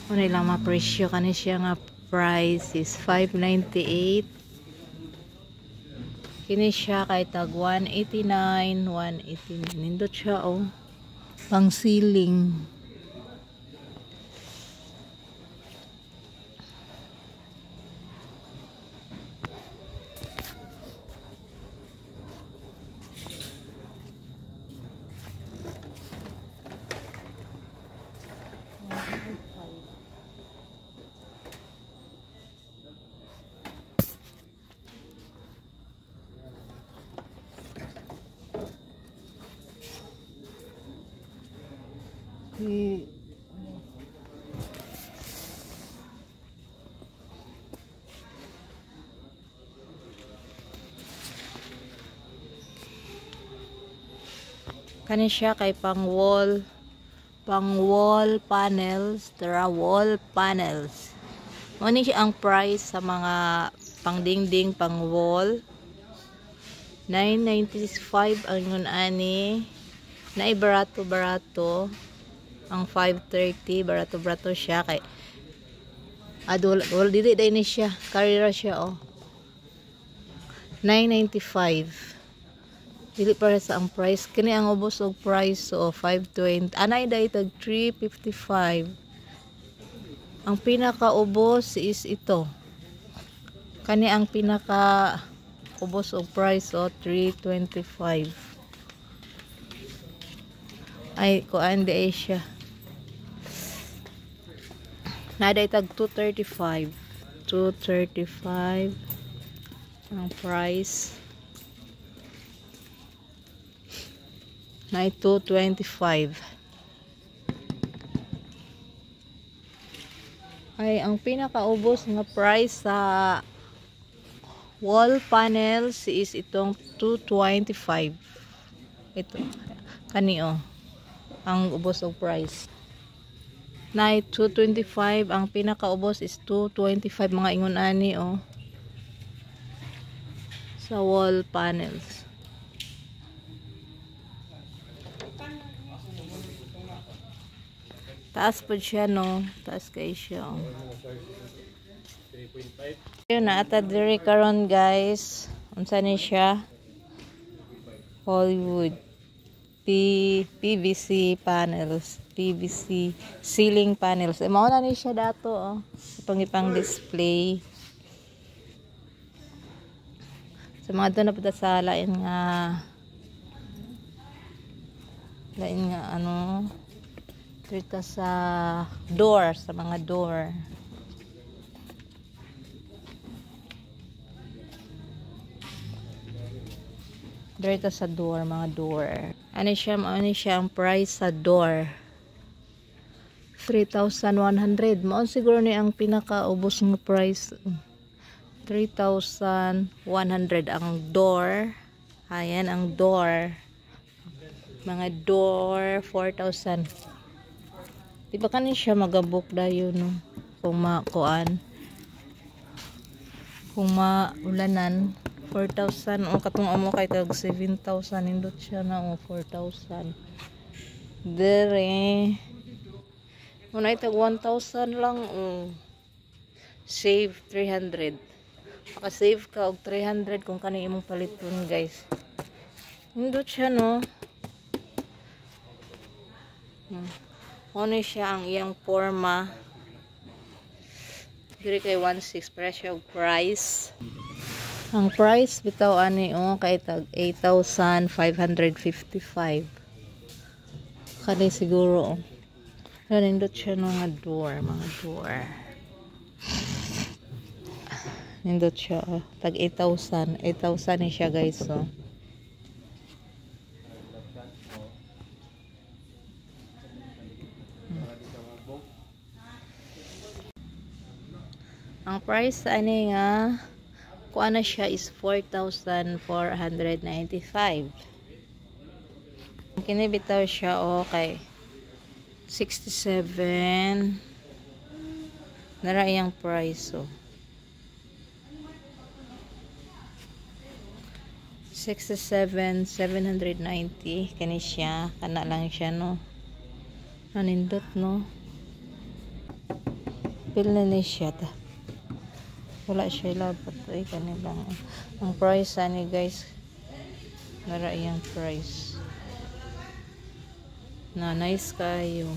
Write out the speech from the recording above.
Ano lang ma-presyo kani siya nga price is 598. Kini siya kay tag 189, 189. Nindot siya oh. Pang ceiling. Kani siya kay pang wall panels, tara wall panels. Ano siya ang price sa mga pang dingding pang wall? 995 ang yun ani. Naay barato ang 530 barato siya kay dili day ni siya karera siya oh 995 dili para sa ang price kini ang ubos og price so 520 anay day tag 355 ang pinaka ubos is ito kani ang pinaka ubos og price so 325 ay kuan di siya naday tag 235 ang price na 225 ay ang pinakaubos nga price sa wall panels is itong 225 ito kani oh ang ubos og price na 225 ang pinakaubos is 225 mga ingon ani oh sa wall panels taas po siya no taas kay siya oh. Yun na ata diri karon guys unsa ni siya Hollywood PVC panels PVC ceiling panels mao na ni siya dato oh pang display sa mga doon na pala sa lain nga ano dito sa door sa mga door dito sa door mga door ano siya ang price sa door 3,100 mao siguro ni ang pinakaubos ng price 3,100 ang door ayan ang door mga door 4,000 di ba kanin siya magabok dayon no kung maulanan 4,000 o katong amo kay tag 7,000 indot siya na o 4,000 dere unay tag 1,000 lang save 300 maka-save ka og 300 kung kani imong paliton guys indot siya no ano siya ang iyang forma diri kay 1,600 presyo price ang price bitaw ani kay tag 8,555 kani siguro nindot siya mga door nindot siya tag 8,000 ni siya guys so ang price ani nga kuha na siya is 4,495 kini bitaw siya okay 67 nara iyang price so 67,790 kani siya kana lang siya no nanindot no Pil na ni siya ta. Wala siya labat. Ay, kanilang. Ang price ani guys. Nara iyang price. Na nice kayo.